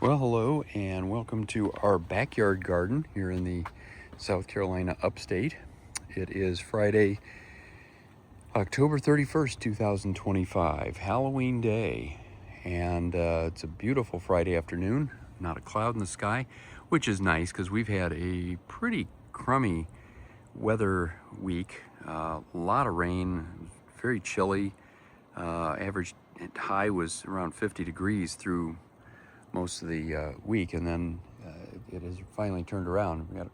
Well, hello and welcome to our backyard garden here in the South Carolina upstate. It is Friday, October 31st, 2025, Halloween Day, and it's a beautiful Friday afternoon, not a cloud in the sky, which is nice because we've had a pretty crummy weather week. A lot of rain, very chilly. Average high was around 50 degrees through most of the week, and then it has finally turned around. We got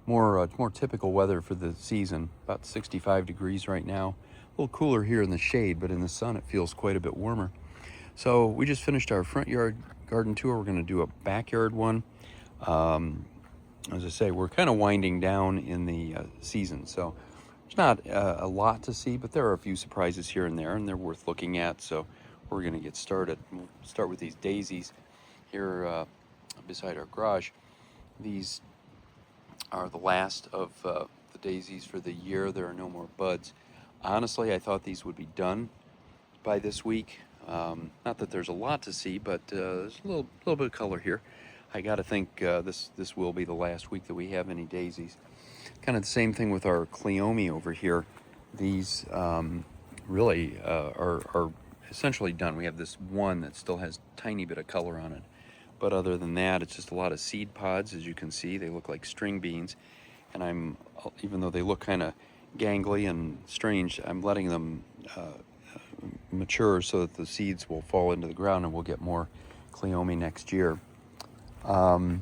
more typical weather for the season, about 65 degrees right now. A little cooler here in the shade, but in the sun it feels quite a bit warmer. So we just finished our front yard garden tour. We're going to do a backyard one. As I say, we're kind of winding down in the season, so there's not a lot to see, but there are a few surprises here and there, and they're worth looking at. So we're going to get started. We'll start with these daisies here beside our garage. These are the last of the daisies for the year. There are no more buds. Honestly, I thought these would be done by this week. Not that there's a lot to see, but there's a little bit of color here. I got to think this will be the last week that we have any daisies. Kind of the same thing with our cleome over here. These really are essentially done. We have this one that still has a tiny bit of color on it. But other than that, it's just a lot of seed pods. As you can see, they look like string beans. And even though they look kind of gangly and strange, I'm letting them mature so that the seeds will fall into the ground and we'll get more cleome next year. Over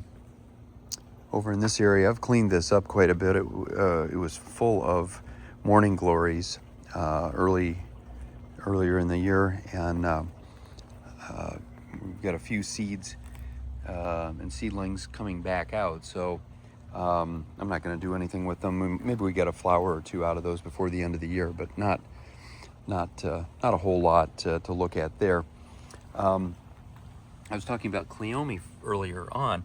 in this area, I've cleaned this up quite a bit. It was full of morning glories earlier in the year, and we've got a few seeds and seedlings coming back out. So I'm not going to do anything with them. Maybe we get a flower or two out of those before the end of the year, but not a whole lot to look at there. I was talking about cleome earlier on.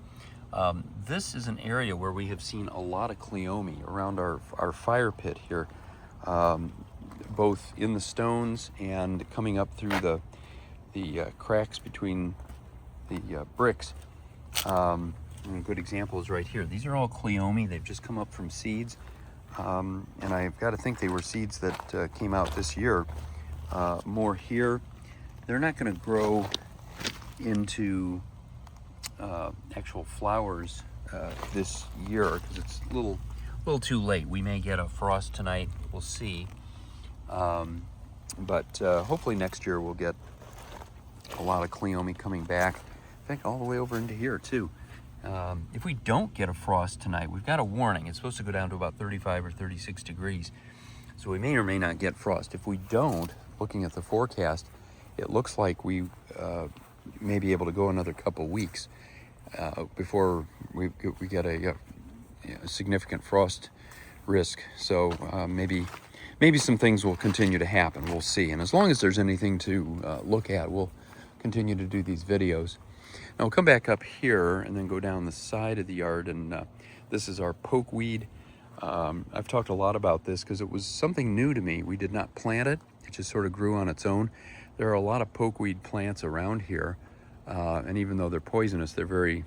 This is an area where we have seen a lot of cleome around our fire pit here, both in the stones and coming up through the cracks between the bricks. And a good example is right here. These are all cleome. They've just come up from seeds, and I've got to think they were seeds that came out this year. More here. They're not going to grow into actual flowers this year because it's a little too late. We may get a frost tonight. We'll see. But hopefully next year we'll get a lot of cleome coming back. In fact, all the way over into here too. If we don't get a frost tonight, we've got a warning. It's supposed to go down to about 35 or 36 degrees. So we may or may not get frost. If we don't, looking at the forecast, it looks like we may be able to go another couple weeks before we get a significant frost risk. So maybe some things will continue to happen. We'll see. And as long as there's anything to look at, we'll continue to do these videos. Now we'll come back up here and then go down the side of the yard, and this is our pokeweed. I've talked a lot about this because it was something new to me. We did not plant it. It just sort of grew on its own. There are a lot of pokeweed plants around here, and even though they're poisonous, they're very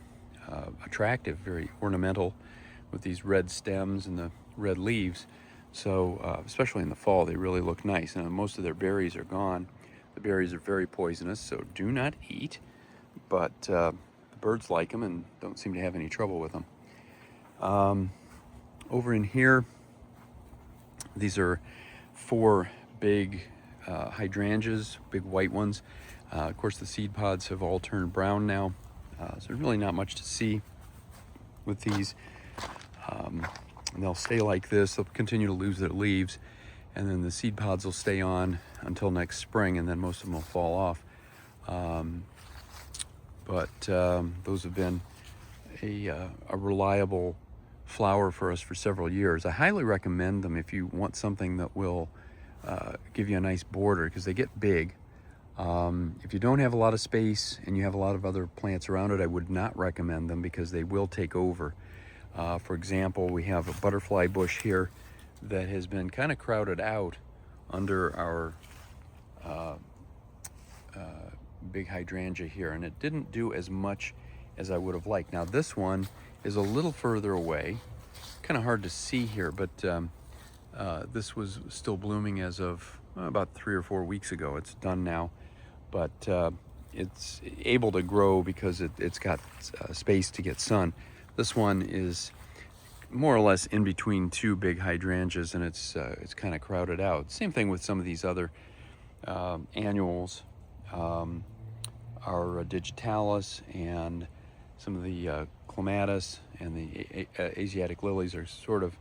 attractive, very ornamental with these red stems and the red leaves. So especially in the fall, they really look nice. And most of their berries are gone. The berries are very poisonous, so do not eat. But the birds like them and don't seem to have any trouble with them. Over in here, these are 4 big hydrangeas, big white ones. Of course, the seed pods have all turned brown now, so there's really not much to see with these. And they'll stay like this. They'll continue to lose their leaves, and then the seed pods will stay on until next spring, and then most of them will fall off. But those have been a reliable flower for us for several years. I highly recommend them if you want something that will give you a nice border, because they get big. If you don't have a lot of space and you have a lot of other plants around it, I would not recommend them because they will take over. For example, we have a butterfly bush here that has been kind of crowded out under our big hydrangea here, and it didn't do as much as I would have liked. Now this one is a little further away, kind of hard to see here, but this was still blooming as of about 3 or 4 weeks ago. It's done now, but it's able to grow because it's got space to get sun. This one is more or less in between two big hydrangeas, and it's kind of crowded out. Same thing with some of these other annuals. Our digitalis and some of the clematis and the Asiatic lilies are sort of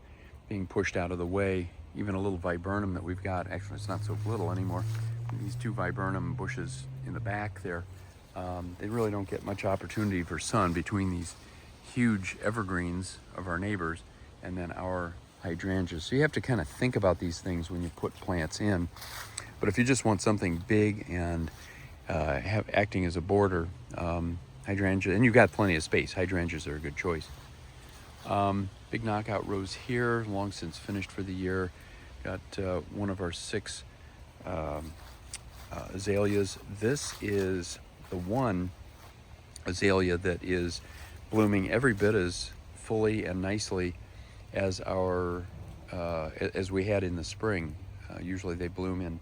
being pushed out of the way. Even a little viburnum that we've got, actually it's not so little anymore, these two viburnum bushes in the back there, they really don't get much opportunity for sun between these huge evergreens of our neighbors and then our hydrangeas. So you have to kind of think about these things when you put plants in. But if you just want something big and acting as a border, hydrangea, and you've got plenty of space, hydrangeas are a good choice. Big knockout rose here, long since finished for the year. Got one of our 6 azaleas. This is the one azalea that is blooming every bit as fully and nicely as our as we had in the spring. Usually they bloom in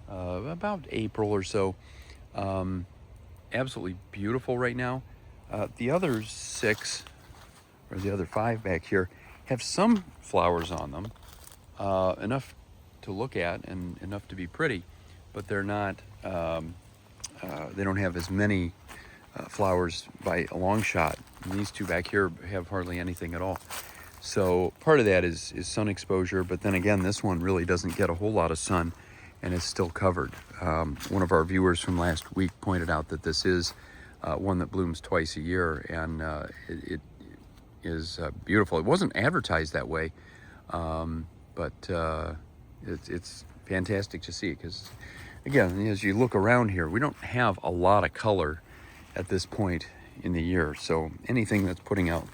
about April or so. Absolutely beautiful right now. The other 6 or the other 5 back here have some flowers on them, enough to look at and enough to be pretty, but they're not they don't have as many flowers by a long shot. And these 2 back here have hardly anything at all. So part of that is sun exposure, but then again, this one really doesn't get a whole lot of sun and is still covered. One of our viewers from last week pointed out that this is one that blooms twice a year, and it is beautiful. It wasn't advertised that way, but it's fantastic to see, because again, as you look around here, we don't have a lot of color at this point in the year, so anything that's putting out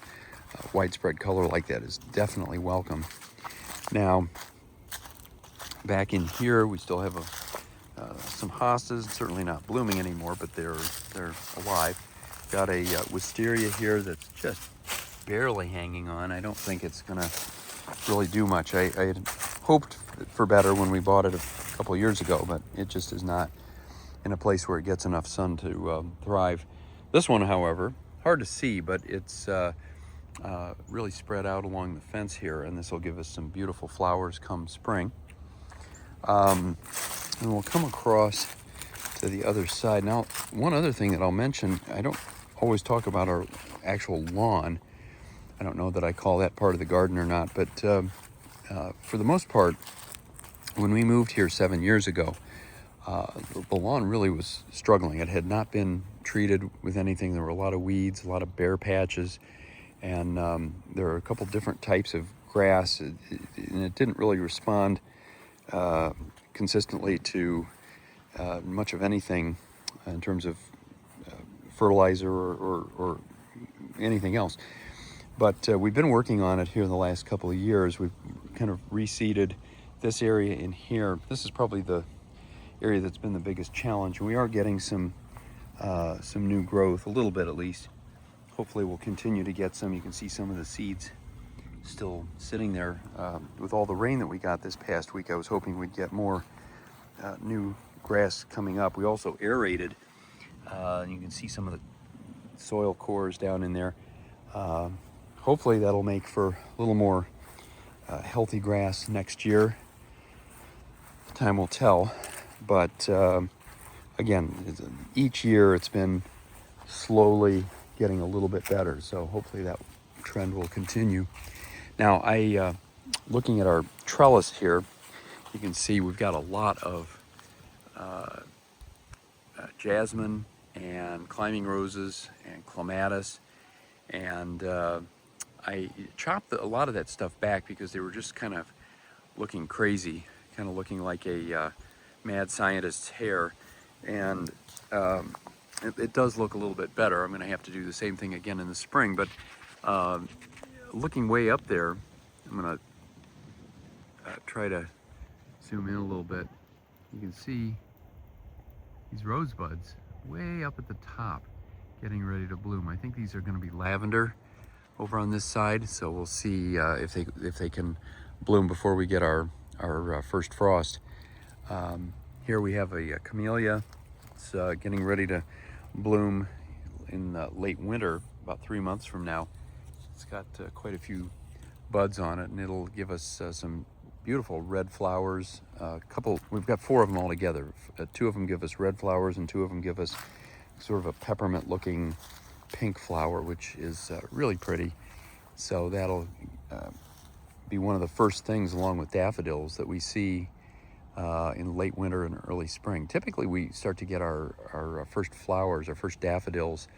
widespread color like that is definitely welcome. Now back in here we still have some hostas, certainly not blooming anymore, but they're alive. Got a wisteria here that's just barely hanging on. I don't think it's gonna really do much. I had hoped for better when we bought it a couple of years ago, but it just is not in a place where it gets enough sun to thrive. This one, however, hard to see, but it's really spread out along the fence here, and this will give us some beautiful flowers come spring. And we'll come across to the other side. Now, one other thing that I'll mention, I don't always talk about our actual lawn. I don't know that I call that part of the garden or not, but for the most part, when we moved here 7 years ago, the lawn really was struggling. It had not been treated with anything. There were a lot of weeds, a lot of bare patches, and there are a couple different types of grass, and it didn't really respond consistently to much of anything in terms of fertilizer or anything else. But we've been working on it here in the last couple of years. We've kind of reseeded this area in here. This is probably the area that's been the biggest challenge. We are getting some new growth, a little bit at least. Hopefully we'll continue to get some. You can see some of the seeds still sitting there. With all the rain that we got this past week, I was hoping we'd get more new grass coming up. We also aerated. You can see some of the soil cores down in there. Hopefully that'll make for a little more healthy grass next year. Time will tell. But again, each year it's been slowly getting a little bit better. So hopefully that trend will continue. Now, looking at our trellis here, you can see we've got a lot of jasmine and climbing roses and clematis, and I chopped a lot of that stuff back because they were just kind of looking crazy, kind of looking like a mad scientist's hair, and it does look a little bit better. I'm going to have to do the same thing again in the spring, but looking way up there, I'm going to try to zoom in a little bit. You can see these rosebuds way up at the top, getting ready to bloom. I think these are going to be lavender over on this side, so we'll see if they can bloom before we get our first frost. Here we have a camellia. It's getting ready to bloom in late winter, about 3 months from now. It's got quite a few buds on it, and it'll give us some beautiful red flowers. We've got 4 of them all together. 2 of them give us red flowers, and 2 of them give us sort of a peppermint looking pink flower, which is really pretty. So that'll be one of the first things, along with daffodils, that we see in late winter and early spring. Typically we start to get our first flowers, our first daffodils,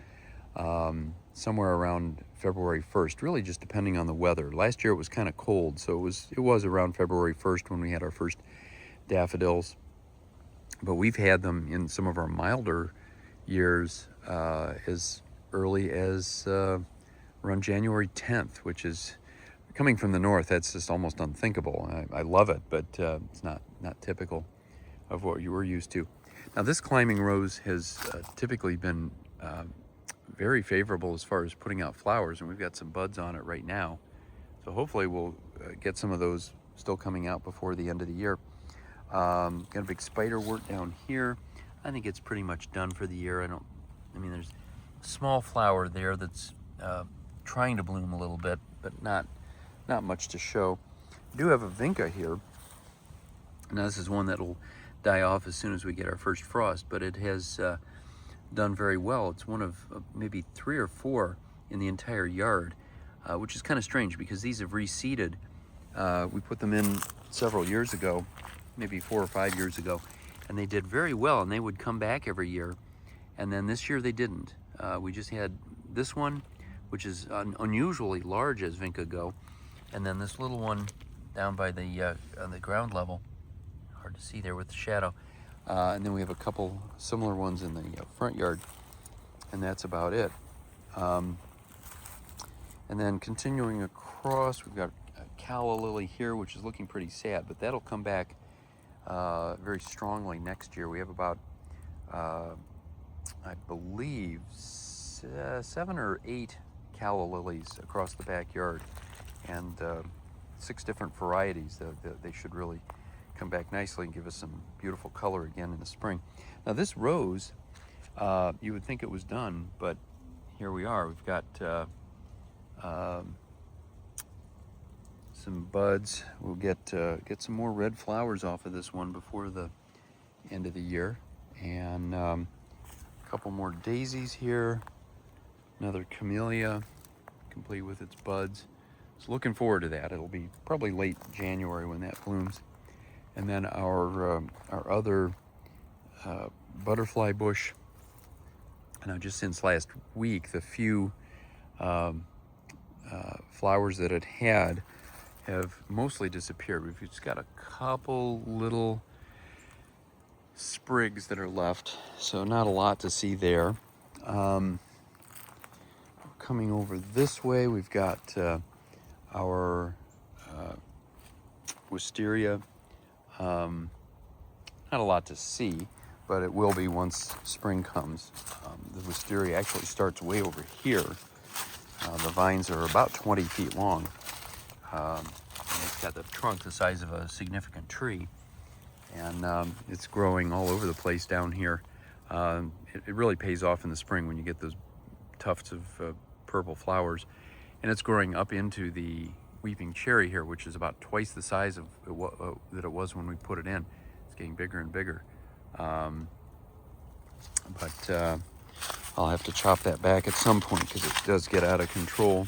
somewhere around February 1st, really just depending on the weather. Last year it was kind of cold, so it was around February 1st when we had our first daffodils. But we've had them in some of our milder years as early as around January 10th, which is, coming from the north, that's just almost unthinkable. I love it, but it's not typical of what you were used to. Now, this climbing rose has typically been very favorable as far as putting out flowers, and we've got some buds on it right now. So hopefully we'll get some of those still coming out before the end of the year. Got a big spiderwort down here. I think it's pretty much done for the year. I mean, there's a small flower there that's trying to bloom a little bit, but not much to show. I do have a vinca here. Now, this is one that'll die off as soon as we get our first frost, but it has done very well. It's one of maybe 3 or 4 in the entire yard, which is kind of strange because these have reseeded. We put them in several years ago, maybe 4 or 5 years ago, and they did very well, and they would come back every year. And then this year they didn't. We just had this one, which is unusually large as vinca go, and then this little one down by the on the ground level. Hard to see there with the shadow. And then we have a couple similar ones in the front yard, and that's about it. And then continuing across, we've got a calla lily here, which is looking pretty sad, but that'll come back very strongly next year. We have about, I believe, 7 or 8 calla lilies across the backyard, and 6 different varieties. They should really come back nicely and give us some beautiful color again in the spring. Now, this rose, you would think it was done, but here we are. We've got some buds. We'll get some more red flowers off of this one before the end of the year, and a couple more daisies here. Another camellia, complete with its buds. So looking forward to that. It'll be probably late January when that blooms. And then our other butterfly bush. Now, just since last week, the few flowers that it had have mostly disappeared. We've just got a couple little sprigs that are left, so not a lot to see there. Coming over this way, we've got our wisteria. Not a lot to see, but it will be once spring comes. The wisteria actually starts way over here. The vines are about 20 feet long. And it's got the trunk the size of a significant tree, and it's growing all over the place down here. It really pays off in the spring when you get those tufts of purple flowers, and it's growing up into the weeping cherry here, which is about twice the size of that it was when we put it in. It's getting bigger and bigger, but I'll have to chop that back at some point because it does get out of control.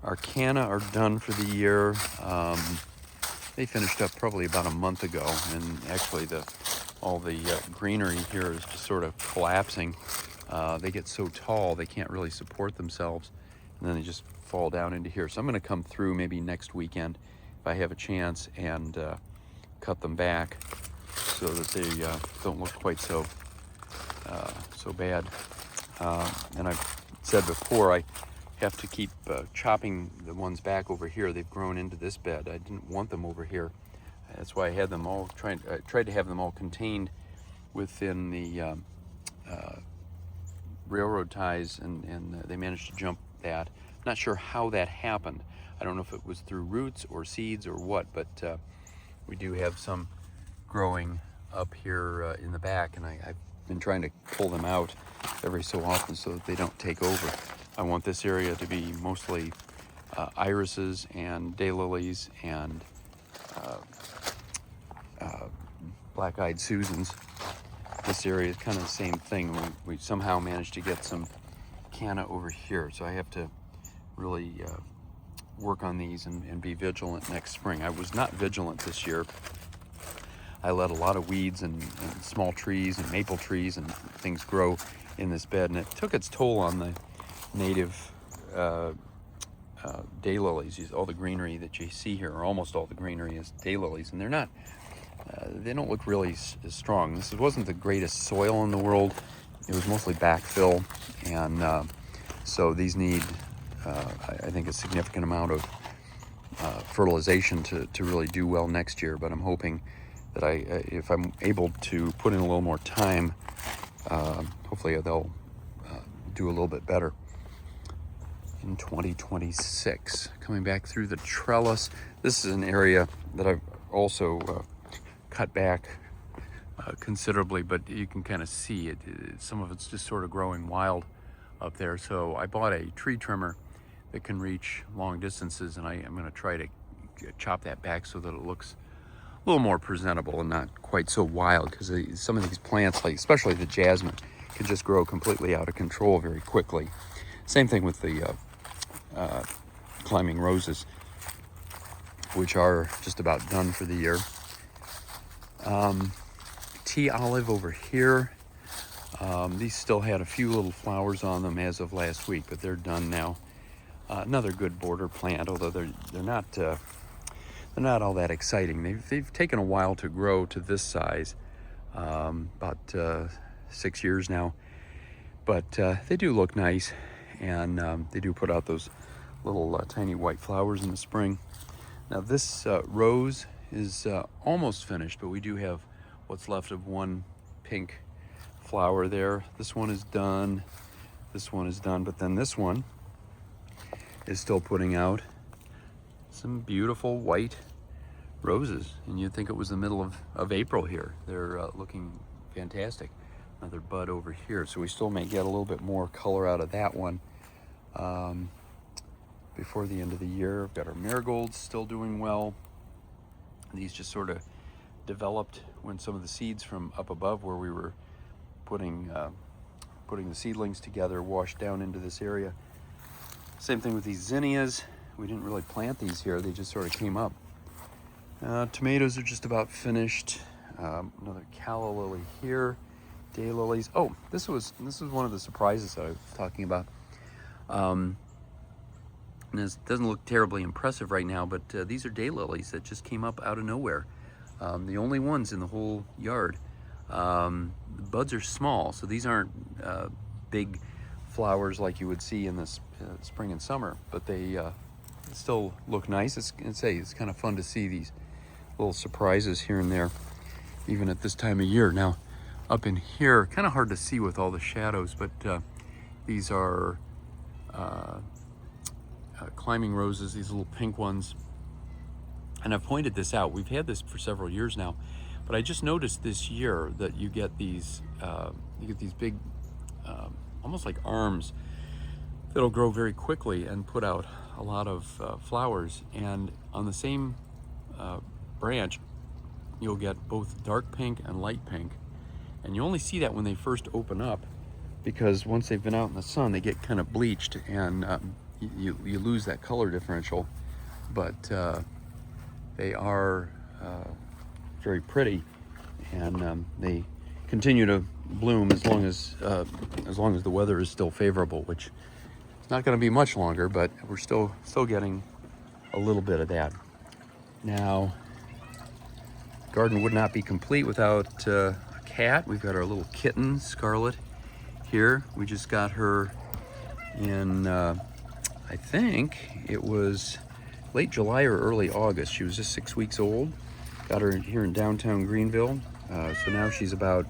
Our canna are done for the year. They finished up probably about a month ago, and actually all the greenery here is just sort of collapsing. They get so tall they can't really support themselves, and then they just fall down into here. So I'm going to come through maybe next weekend if I have a chance and cut them back so that they don't look quite so bad. And I've said before, I have to keep chopping the ones back over here. They've grown into this bed. I didn't want them over here. That's why I had them all tried to have them all contained within the railroad ties, and they managed to jump that. Not sure how that happened. I don't know if it was through roots or seeds or what, but we do have some growing up here in the back, and I've been trying to pull them out every so often so that they don't take over. I want this area to be mostly irises and daylilies and black-eyed Susans. This area is kind of the same thing. We somehow managed to get some canna over here, so I have to really work on these and be vigilant next spring. I was not vigilant this year. I let a lot of weeds and small trees and maple trees and things grow in this bed, and it took its toll on the native daylilies. All the greenery that you see here, or almost all the greenery, is daylilies, and they're not. They don't look really as strong. This wasn't the greatest soil in the world. It was mostly backfill, and so these need, I think, a significant amount of fertilization to really do well next year. But I'm hoping that if I'm able to put in a little more time, hopefully they'll do a little bit better in 2026. Coming back through the trellis, this is an area that I've also cut back considerably, but you can kind of see it. Some of it's just sort of growing wild up there. So I bought a tree trimmer that can reach long distances, and I'm going to try to chop that back so that it looks a little more presentable and not quite so wild, because some of these plants, like especially the jasmine, can just grow completely out of control very quickly. Same thing with the climbing roses, which are just about done for the year. Tea olive over here. These still had a few little flowers on them as of last week, but they're done now. Another good border plant, although they're not all that exciting. They've taken a while to grow to this size, about 6 years now, but they do look nice, and they do put out those little tiny white flowers in the spring. Now this rose is almost finished, but we do have what's left of one pink flower there. This one is done, this one is done, but then this one is still putting out some beautiful white roses, and you'd think it was the middle of April here. They're looking fantastic. Another bud over here, so we still may get a little bit more color out of that one before the end of the year. We've got our marigolds still doing well. These just sort of developed when some of the seeds from up above, where we were putting the seedlings together, washed down into this area. Same thing with these zinnias. We didn't really plant these here, they just sort of came up. Tomatoes are just about finished. Another calla lily here. Daylilies. Oh, this was one of the surprises that I was talking about. And this doesn't look terribly impressive right now, but these are daylilies that just came up out of nowhere. The only ones in the whole yard. The buds are small, so these aren't big flowers like you would see in the spring and summer, but they still look nice. It's kind of fun to see these little surprises here and there, even at this time of year. Now, up in here, kind of hard to see with all the shadows, but these are climbing roses, these little pink ones. And I've pointed this out. We've had this for several years now, but I just noticed this year that you get these big, almost like arms that'll grow very quickly and put out a lot of flowers. And on the same branch, you'll get both dark pink and light pink. And you only see that when they first open up, because once they've been out in the sun, they get kind of bleached, and you lose that color differential. But they are very pretty, and they continue to bloom as long as the weather is still favorable, which it's not going to be much longer, but we're still getting a little bit of that. Now, garden would not be complete without a cat. We've got our little kitten, Scarlet, here. We just got her in, I think it was late July or early August. She was just 6 weeks old. Got her here in downtown Greenville. So now she's about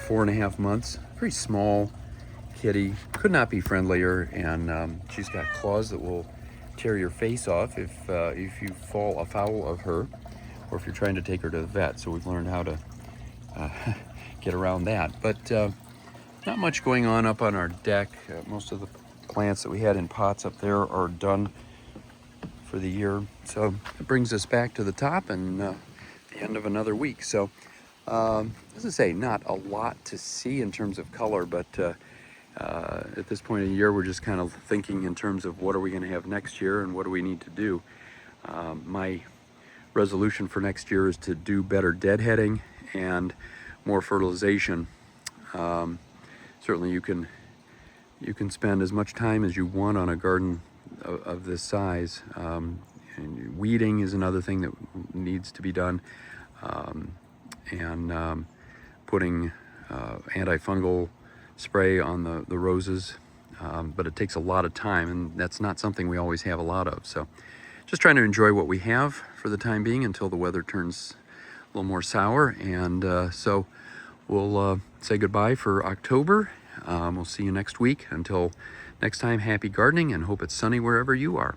4.5 months. Very small kitty could not be friendlier, and she's got claws that will tear your face off if you fall afoul of her, or if you're trying to take her to the vet. So we've learned how to get around that. But not much going on up on our deck. Most of the plants that we had in pots up there are done for the year. So it brings us back to the top and the end of another week. So as I say, not a lot to see in terms of color, but at this point in the year, we're just kind of thinking in terms of what are we going to have next year and what do we need to do. My resolution for next year is to do better deadheading and more fertilization. Certainly you can spend as much time as you want on a garden of this size. And weeding is another thing that needs to be done, and putting antifungal spray on the roses, but it takes a lot of time, and that's not something we always have a lot of. So just trying to enjoy what we have for the time being until the weather turns a little more sour. And so we'll say goodbye for October. We'll see you next week. Until next time, happy gardening, and hope it's sunny wherever you are.